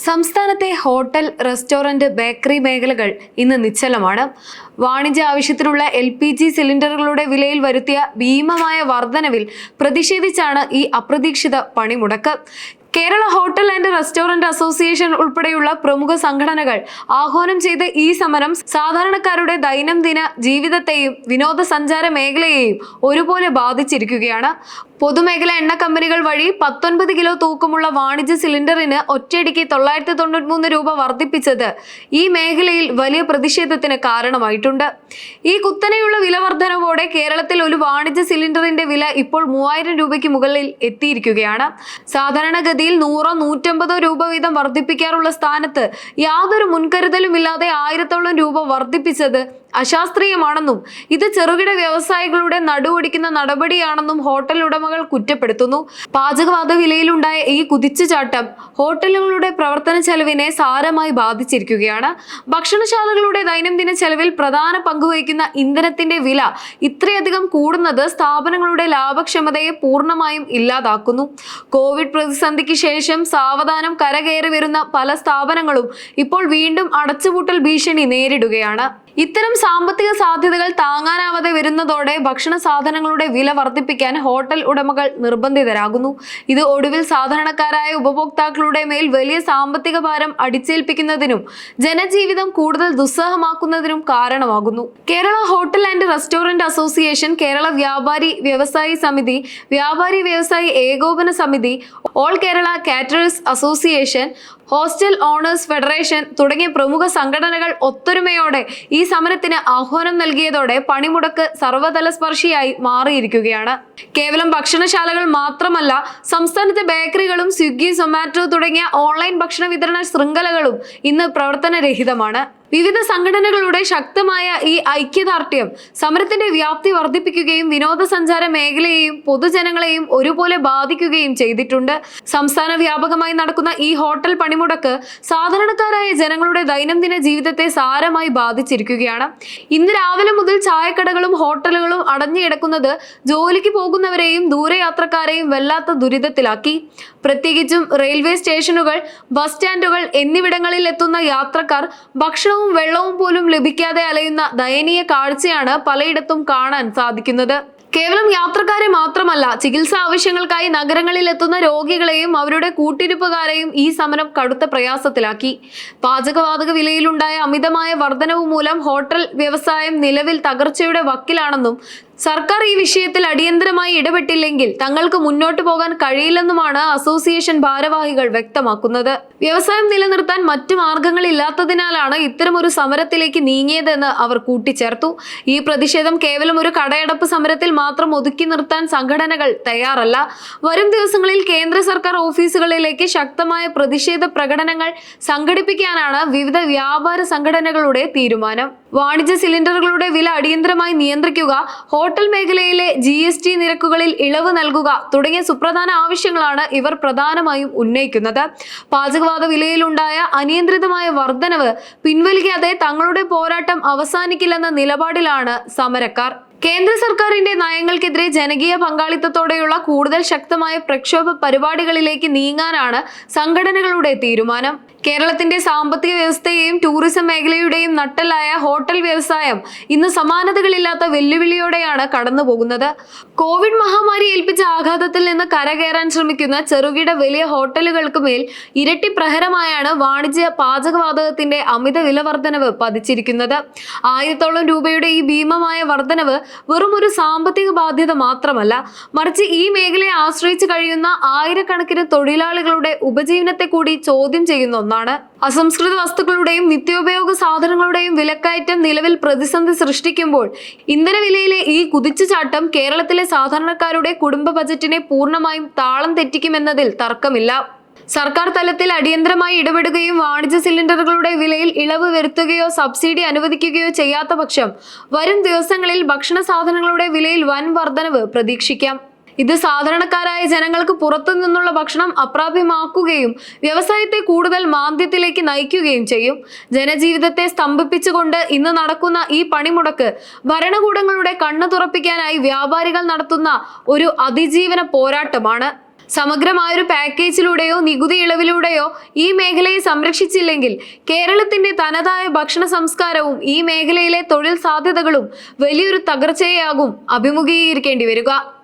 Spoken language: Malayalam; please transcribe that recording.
സംസ്ഥാനത്തെ ഹോട്ടൽ, റെസ്റ്റോറന്റ്, ബേക്കറി മേഖലകൾ ഇന്ന് നിശ്ചലമാണ്. വാണിജ്യ ആവശ്യത്തിനുള്ള LPG സിലിണ്ടറുകളുടെ വിലയിൽ വരുത്തിയ ഭീമമായ വർധനവിൽ പ്രതിഷേധിച്ചാണ് ഈ അപ്രതീക്ഷിത പണിമുടക്ക്. Kerala hotel and restaurant association ഉൾപ്പെടെയുള്ള പ്രമുഖ സംഘടനകൾ ആഹ്വാനം ചെയ്ത ഈ സമരം സാധാരണക്കാരുടെ ദൈനംദിന ജീവിതത്തെയും വിനോദസഞ്ചാര മേഖലയെയും ഒരുപോലെ ബാധിച്ചിരിക്കുകയാണ്. പൊതുമേഖല എണ്ണ കമ്പനികൾ വഴി 19 കിലോ തൂക്കമുള്ള വാണിജ്യ സിലിണ്ടറിന് ഒറ്റയടിക്ക് 993 രൂപ വർദ്ധിപ്പിച്ചത് ഈ മേഖലയിൽ വലിയ പ്രതിഷേധത്തിന് കാരണമായിട്ടുണ്ട്. ഈ കുത്തനെയുള്ള വില വർധനവോടെ കേരളത്തിൽ ഒരു വാണിജ്യ സിലിണ്ടറിന്റെ വില ഇപ്പോൾ 3000 രൂപയ്ക്ക് മുകളിൽ എത്തിയിരിക്കുകയാണ്. സാധാരണഗതിയിൽ 100-150 രൂപ വീതം വർദ്ധിപ്പിക്കാറുള്ള സ്ഥാനത്ത് യാതൊരു മുൻകരുതലും ഇല്ലാതെ 1000ഓളം രൂപ വർദ്ധിപ്പിച്ചത് അശാസ്ത്രീയമാണെന്നും ഇത് ചെറുകിട വ്യവസായികളുടെ നടുവൊടിക്കുന്ന നടപടിയാണെന്നും ഹോട്ടൽ ഉടമകൾ കുറ്റപ്പെടുത്തുന്നു. പാചകവാത വിലയിലുണ്ടായ ഈ കുതിച്ചുചാട്ടം ഹോട്ടലുകളുടെ പ്രവർത്തന ചെലവിനെ സാരമായി ബാധിച്ചിരിക്കുകയാണ്. ഭക്ഷണശാലകളുടെ ദൈനംദിന ചെലവിൽ പ്രധാന പങ്കുവഹിക്കുന്ന ഇന്ധനത്തിന്റെ വില ഇത്രയധികം കൂടുന്നത് സ്ഥാപനങ്ങളുടെ ലാഭക്ഷമതയെ പൂർണ്ണമായും ഇല്ലാതാക്കുന്നു. കോവിഡ് പ്രതിസന്ധിക്ക് ശേഷം സാവധാനം കരകയറി വരുന്ന പല സ്ഥാപനങ്ങളും ഇപ്പോൾ വീണ്ടും അടച്ചുപൂട്ടൽ ഭീഷണി നേരിടുകയാണ്. ഇത്തരം സാമ്പത്തിക സാധ്യതകൾ താങ്ങാനാവാതെ വരുന്നതോടെ ഭക്ഷണ സാധനങ്ങളുടെ വില വർദ്ധിപ്പിക്കാൻ ഹോട്ടൽ ഉടമകൾ നിർബന്ധിതരാകുന്നു. ഇത് ഒടുവിൽ സാധാരണക്കാരായ ഉപഭോക്താക്കളുടെ മേൽ വലിയ സാമ്പത്തിക ഭാരം അടിച്ചേൽപ്പിക്കുന്നതിനും ജനജീവിതം കൂടുതൽ ദുസ്സഹമാക്കുന്നതിനും കാരണമാകുന്നു. Kerala hotel and restaurant association, Kerala വ്യാപാരി വ്യവസായി സമിതി, വ്യാപാരി വ്യവസായി ഏകോപന സമിതി, all Kerala caterers association, hostel owners federation തുടങ്ങിയ പ്രമുഖ സംഘടനകൾ ഒത്തൊരുമയോടെ ഈ സമരത്തിന് ആഹ്വാനം നൽകിയതോടെ പണിമുടക്ക് സർവ്വതല സ്പർശിയായി മാറിയിരിക്കുകയാണ്. കേവലം ഭക്ഷണശാലകൾ മാത്രമല്ല, സംസ്ഥാനത്തെ ബേക്കറികളും സ്വിഗ്ഗി, സൊമാറ്റോ തുടങ്ങിയ ഓൺലൈൻ ഭക്ഷണ വിതരണ ശൃംഖലകളും ഇന്ന് പ്രവർത്തനരഹിതമാണ്. വിവിധ സംഘടനകളുടെ ശക്തമായ ഈ ഐക്യദാർഢ്യം സമരത്തിന്റെ വ്യാപ്തി വർദ്ധിപ്പിക്കുകയും വിനോദസഞ്ചാര മേഖലയെയും പൊതുജനങ്ങളെയും ഒരുപോലെ ബാധിക്കുകയും ചെയ്തിട്ടുണ്ട്. സംസ്ഥാന വ്യാപകമായി നടക്കുന്ന ഈ ഹോട്ടൽ പണിമുടക്ക് സാധാരണക്കാരായ ജനങ്ങളുടെ ദൈനംദിന ജീവിതത്തെ സാരമായി ബാധിച്ചിരിക്കുകയാണ്. ഇന്ന് രാവിലെ മുതൽ ചായക്കടകളും ഹോട്ടലുകളും അടഞ്ഞു കിടക്കുന്നത് ജോലിക്ക് പോകുന്നവരെയും ദൂരയാത്രക്കാരെയും വല്ലാത്ത ദുരിതത്തിലാക്കി. പ്രത്യേകിച്ചും റെയിൽവേ സ്റ്റേഷനുകൾ, ബസ് സ്റ്റാൻഡുകൾ എന്നിവിടങ്ങളിൽ എത്തുന്ന യാത്രക്കാർ ഭക്ഷണവും വെള്ളവും പോലും ലഭിക്കാതെ അലയുന്ന ദയനീയ കാഴ്ചയാണ് പലയിടത്തും കാണാൻ സാധിക്കുന്നത്. കേവലം യാത്രക്കാരെ മാത്രമല്ല, ചികിത്സാ ആവശ്യങ്ങൾക്കായി നഗരങ്ങളിൽ എത്തുന്ന രോഗികളെയും അവരുടെ കൂട്ടിരിപ്പുകാരെയും ഈ സമരം കടുത്ത പ്രയാസത്തിലാക്കി. പാചകവാതക വിലയിലുണ്ടായ അമിതമായ വർധനവ് മൂലം ഹോട്ടൽ വ്യവസായം നിലവിൽ തകർച്ചയുടെ വക്കിലാണെന്നും സർക്കാർ ഈ വിഷയത്തിൽ അടിയന്തരമായി ഇടപെട്ടില്ലെങ്കിൽ തങ്ങൾക്ക് മുന്നോട്ട് പോകാൻ കഴിയില്ലെന്നുമാണ് അസോസിയേഷൻ ഭാരവാഹികൾ വ്യക്തമാക്കുന്നത്. വ്യവസായം നിലനിർത്താൻ മറ്റു മാർഗങ്ങളില്ലാത്തതിനാലാണ് ഇത്തരമൊരു സമരത്തിലേക്ക് നീങ്ങിയതെന്ന് അവർ കൂട്ടിച്ചേർത്തു. ഈ പ്രതിഷേധം കേവലം ഒരു കടയടപ്പ് സമരത്തിൽ മാത്രം ഒതുക്കി നിർത്താൻ സംഘടനകൾ തയ്യാറല്ല. വരും ദിവസങ്ങളിൽ കേന്ദ്ര സർക്കാർ ഓഫീസുകളിലേക്ക് ശക്തമായ പ്രതിഷേധ പ്രകടനങ്ങൾ സംഘടിപ്പിക്കാനാണ് വിവിധ വ്യാപാര സംഘടനകളുടെ തീരുമാനം. വാണിജ്യ സിലിണ്ടറുകളുടെ വില അടിയന്തരമായി നിയന്ത്രിക്കുക, ഹോട്ടൽ മേഖലയിലെ GST നിരക്കുകളിൽ ഇളവ് നൽകുക തുടങ്ങിയ സുപ്രധാന ആവശ്യങ്ങളാണ് ഇവർ പ്രധാനമായും ഉന്നയിക്കുന്നത്. പാചകവാത വിലയിലുണ്ടായ അനിയന്ത്രിതമായ വർധനവ് പിൻവലിക്കാതെ തങ്ങളുടെ പോരാട്ടം അവസാനിക്കില്ലെന്ന നിലപാടിലാണ് സമരക്കാർ. കേന്ദ്ര സർക്കാരിന്റെ നയങ്ങൾക്കെതിരെ ജനകീയ പങ്കാളിത്തത്തോടെയുള്ള കൂടുതൽ ശക്തമായ പ്രക്ഷോഭ പരിപാടികളിലേക്ക് നീങ്ങാനാണ് സംഘടനകളുടെ തീരുമാനം. കേരളത്തിന്റെ സാമ്പത്തിക വ്യവസ്ഥയെയും ടൂറിസം മേഖലയുടെയും നട്ടെല്ലായ ഹോട്ടൽ വ്യവസായം ഇന്ന് സമാനതകളില്ലാത്ത വെല്ലുവിളിയോടെയാണ് കടന്നുപോകുന്നത്. കോവിഡ് മഹാമാരി ഏൽപ്പിച്ച ആഘാതത്തിൽ നിന്ന് കരകയറാൻ ശ്രമിക്കുന്ന ചെറുകിട വലിയ ഹോട്ടലുകൾക്ക് മേൽ ഇരട്ടി പ്രഹരമായാണ് വാണിജ്യ പാചകവാതകത്തിന്റെ അമിത വില വർധനവ് പതിച്ചിരിക്കുന്നത്. 1000ഓളം രൂപയുടെ ഈ ഭീമമായ വർധനവ് വെറും ഒരു സാമ്പത്തിക ബാധ്യത മാത്രമല്ല, മറിച്ച് ഈ മേഖലയെ ആശ്രയിച്ച് കഴിയുന്ന ആയിരക്കണക്കിന് തൊഴിലാളികളുടെ ഉപജീവനത്തെ കൂടി ചോദ്യം ചെയ്യുന്ന ഒന്നാണ്. അസംസ്കൃത വസ്തുക്കളുടെയും നിത്യോപയോഗ സാധനങ്ങളുടെയും വിലക്കയറ്റം നിലവിൽ പ്രതിസന്ധി സൃഷ്ടിക്കുമ്പോൾ ഇന്ധനവിലയിലെ ഈ കുതിച്ചുചാട്ടം കേരളത്തിലെ സാധാരണക്കാരുടെ കുടുംബ ബജറ്റിനെ പൂർണ്ണമായും താളം തെറ്റിക്കുമെന്നതിൽ തർക്കമില്ല. സർക്കാർ തലത്തിൽ അടിയന്തരമായി ഇടപെടുകയും വാണിജ്യ സിലിണ്ടറുകളുടെ വിലയിൽ ഇളവ് വരുത്തുകയോ സബ്സിഡി അനുവദിക്കുകയോ ചെയ്യാത്ത പക്ഷം വരും ദിവസങ്ങളിൽ ഭക്ഷണ സാധനങ്ങളുടെ വിലയിൽ വൻ വർധനവ് പ്രതീക്ഷിക്കാം. ഇത് സാധാരണക്കാരായ ജനങ്ങൾക്ക് പുറത്തു നിന്നുള്ള ഭക്ഷണം അപ്രാപ്യമാക്കുകയും വ്യവസായത്തെ കൂടുതൽ മാന്ദ്യത്തിലേക്ക് നയിക്കുകയും ചെയ്യും. ജനജീവിതത്തെ സ്തംഭിപ്പിച്ചുകൊണ്ട് ഇന്ന് നടക്കുന്ന ഈ പണിമുടക്ക് ഭരണകൂടങ്ങളുടെ കണ്ണു തുറപ്പിക്കാനായി വ്യാപാരികൾ നടത്തുന്ന ഒരു അതിജീവന പോരാട്ടമാണ്. സമഗ്രമായൊരു പാക്കേജിലൂടെയോ നികുതി ഇളവിലൂടെയോ ഈ മേഖലയെ സംരക്ഷിച്ചില്ലെങ്കിൽ കേരളത്തിന്റെ തനതായ ഭക്ഷണ സംസ്കാരവും ഈ മേഖലയിലെ തൊഴിൽ സാധ്യതകളും വലിയൊരു തകർച്ചയാകും അഭിമുഖീകരിക്കേണ്ടി വരിക.